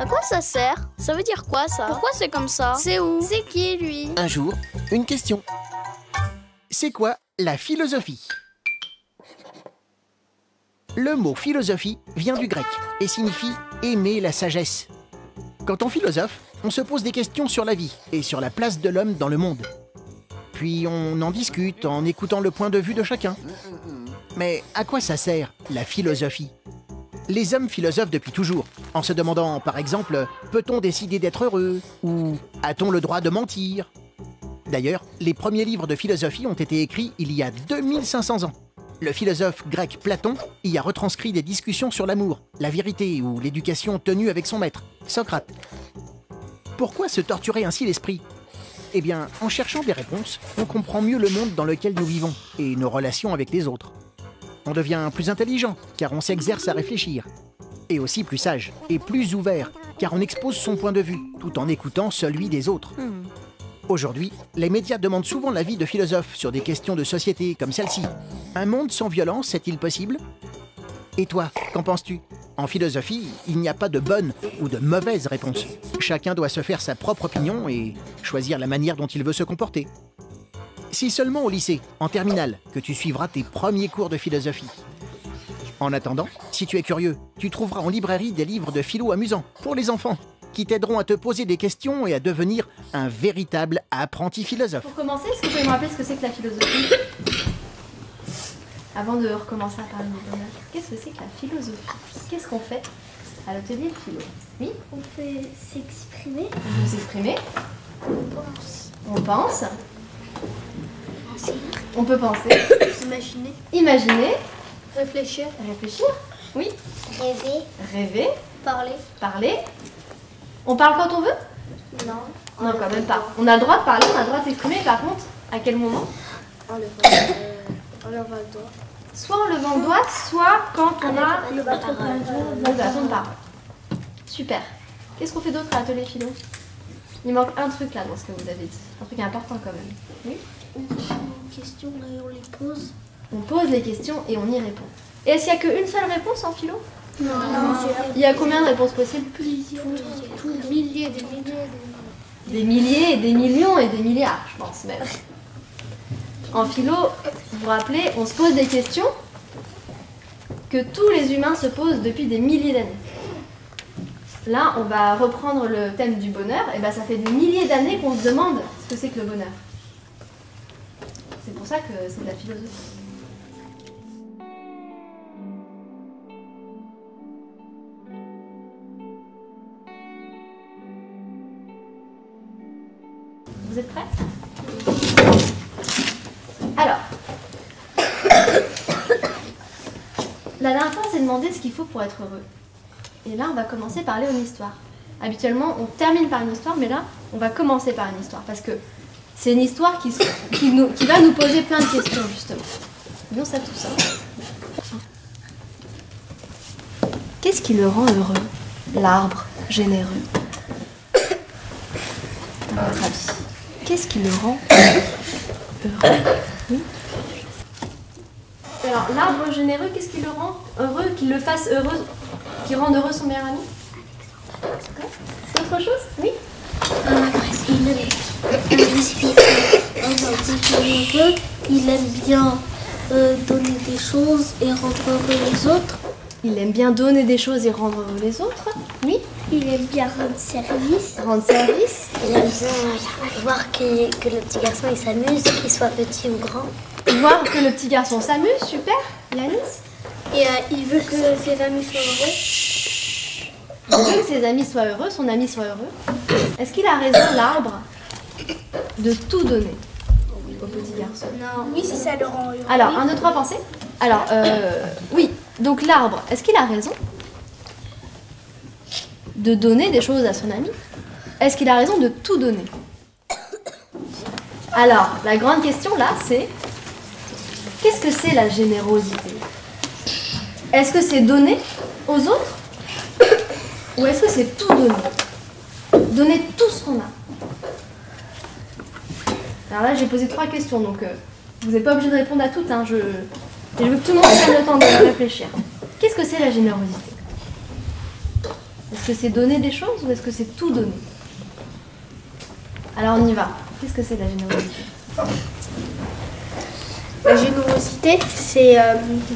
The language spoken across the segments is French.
À quoi ça sert? Ça veut dire quoi ça? Pourquoi c'est comme ça? C'est où? C'est qui lui? Un jour, une question. C'est quoi la philosophie? Le mot philosophie vient du grec et signifie aimer la sagesse. Quand on philosophe, on se pose des questions sur la vie et sur la place de l'homme dans le monde. Puis on en discute en écoutant le point de vue de chacun. Mais à quoi ça sert, la philosophie? Les hommes philosophent depuis toujours, en se demandant, par exemple, peut-on décider d'être heureux? Ou a-t-on le droit de mentir? D'ailleurs, les premiers livres de philosophie ont été écrits il y a 2500 ans. Le philosophe grec Platon y a retranscrit des discussions sur l'amour, la vérité ou l'éducation tenue avec son maître, Socrate. Pourquoi se torturer ainsi l'esprit? Eh bien, en cherchant des réponses, on comprend mieux le monde dans lequel nous vivons et nos relations avec les autres. On devient plus intelligent, car on s'exerce à réfléchir. Et aussi plus sage et plus ouvert, car on expose son point de vue, tout en écoutant celui des autres. Aujourd'hui, les médias demandent souvent l'avis de philosophes sur des questions de société comme celle-ci. Un monde sans violence est-il possible? Et toi, qu'en penses-tu? En philosophie, il n'y a pas de bonne ou de mauvaise réponse. Chacun doit se faire sa propre opinion et choisir la manière dont il veut se comporter. C'est seulement au lycée, en terminale, que tu suivras tes premiers cours de philosophie. En attendant, si tu es curieux, tu trouveras en librairie des livres de philo amusants pour les enfants, qui t'aideront à te poser des questions et à devenir un véritable apprenti philosophe. Pour commencer, est-ce que vous pouvez me rappeler ce que c'est que la philosophie? Avant de recommencer à parler de bonheur, qu'est-ce que c'est que la philosophie? Qu'est-ce qu'on fait à l'atelier de philo? Oui? On peut s'exprimer. On peut s'exprimer. On pense. On pense. Penser. On peut penser. S'imaginer. Imaginer. Réfléchir. Réfléchir. Oui. Rêver. Rêver. Parler. Parler. On parle quand on veut? Non. Non, quand même pas. On a le droit de parler, on a le droit de s'exprimer, par contre, à quel moment? En levant le doigt. Soit en levant le doigt, soit quand on a Le bâton de parole. le bâton de parole. Super. Qu'est-ce qu'on fait d'autre à l'atelier philo? Il manque un truc là dans ce que vous avez dit. Un truc important quand même. Oui? On pose une question et on les pose. On pose les questions et on y répond. Et est-ce qu'il n'y a qu'une seule réponse en philo? Non. Il y a combien de réponses possibles? Plusieurs. Des milliers, des milliers. Des milliers, des millions et des milliards, je pense même. En philo, vous vous rappelez, on se pose des questions que tous les humains se posent depuis des milliers d'années. Là, on va reprendre le thème du bonheur. Et ben, ça fait des milliers d'années qu'on se demande ce que c'est que le bonheur. C'est pour ça que c'est de la philosophie. Vous êtes prêts? Alors, la dernière fois, on s'est demandé ce qu'il faut pour être heureux. Et là, on va commencer par aller en histoire. Habituellement, on termine par une histoire, mais là, on va commencer par une histoire. Parce que c'est une histoire qui va nous poser plein de questions, justement. Bien ça, tout ça. Qu'est-ce qui le rend heureux, l'arbre généreux? À votre avis, qu'est-ce qui le rend heureux? Oui. Alors, l'arbre généreux, qu'est-ce qui le rend heureux, qu'il le fasse heureux, qui rend heureux son meilleur ami? C'est autre chose? Oui. Il aime bien donner des choses et rendre heureux les autres. Il aime bien donner des choses et rendre heureux les autres. Oui. Il aime bien rendre service. Rendre service. Il aime bien voir que le petit garçon il s'amuse, qu'il soit petit ou grand. Voir que le petit garçon s'amuse, super. Yanis? Et il veut que ses amis soient heureux. Il veut que ses amis soient heureux, son ami soit heureux. Est-ce qu'il a raison, l'arbre, de tout donner au petit garçon? Non. Oui, si ça le rend heureux. Alors, 1, 2, 3, pensez. Alors, oui. Donc l'arbre, est-ce qu'il a raison de donner des choses à son ami? Est-ce qu'il a raison de tout donner? Alors, la grande question là, c'est qu'est-ce que c'est la générosité? Est-ce que c'est donner aux autres? Ou est-ce que c'est tout donner? Donner tout ce qu'on a. Alors là, j'ai posé 3 questions, donc vous n'êtes pas obligé de répondre à toutes. Hein, je veux que tout le monde prenne le temps de réfléchir. Qu'est-ce que c'est la générosité? Est-ce que c'est donner des choses ou est-ce que c'est tout donner? Alors on y va. Qu'est-ce que c'est la générosité? La générosité, c'est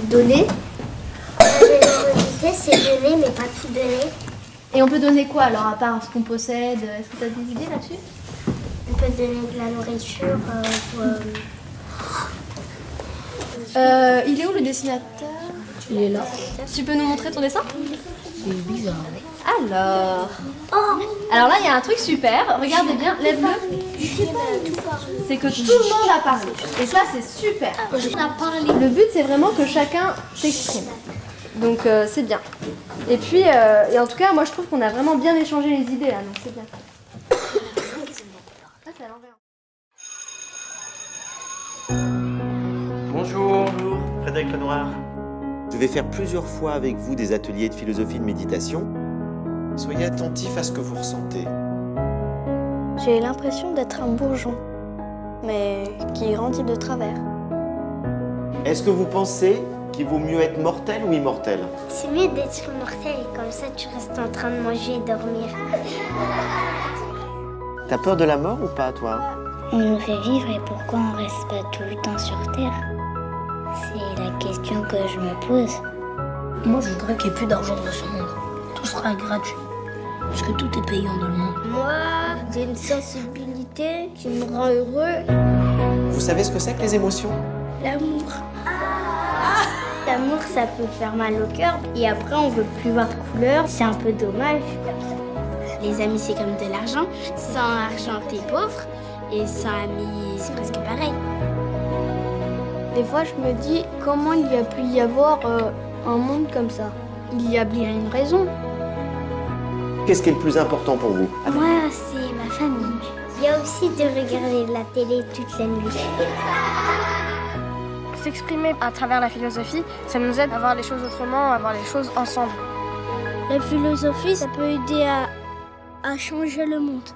donner. La générosité, c'est donner, mais pas tout donner. Et on peut donner quoi alors, à part ce qu'on possède? Est-ce que tu as des idées là-dessus? On peut donner de la nourriture. Il est où le dessinateur? Il est là. Tu peux nous montrer ton dessin? C'est bizarre. Alors là, il y a un truc super. Regardez bien, lève-le. C'est que tout le monde a parlé. Et ça, c'est super. Le but, c'est vraiment que chacun s'exprime. Donc, c'est bien. Et puis, et en tout cas, moi, je trouve qu'on a vraiment bien échangé les idées là. Donc, c'est bien. Ah, c'est à l'envers. Bonjour, Frédéric Lenoir. Je vais faire plusieurs fois avec vous des ateliers de philosophie de méditation. Soyez attentif à ce que vous ressentez. J'ai l'impression d'être un bourgeon, mais qui grandit de travers. Est-ce que vous pensez qu'il vaut mieux être mortel ou immortel? C'est mieux d'être immortel, comme ça tu restes en train de manger et dormir. T'as peur de la mort ou pas, toi? On nous fait vivre et pourquoi on reste pas tout le temps sur Terre? C'est la question que je me pose. Moi, je voudrais qu'il n'y ait plus d'argent dans ce monde. Tout sera gratuit. Parce que tout est payant dans le monde. Moi, j'ai une sensibilité qui me rend heureux. Vous savez ce que c'est que les émotions? L'amour. L'amour, ça peut faire mal au cœur. Et après, on veut plus voir de couleur. C'est un peu dommage. Les amis, c'est comme de l'argent. Sans argent, t'es pauvre. Et sans amis, c'est presque pareil. Des fois, je me dis comment il y a pu y avoir un monde comme ça. Il y a bien une raison. Qu'est-ce qui est le plus important pour vous? Moi, c'est ma famille. Il y a aussi de regarder la télé toute la nuit. S'exprimer à travers la philosophie, ça nous aide à voir les choses autrement, à voir les choses ensemble. La philosophie, ça peut aider à changer le monde.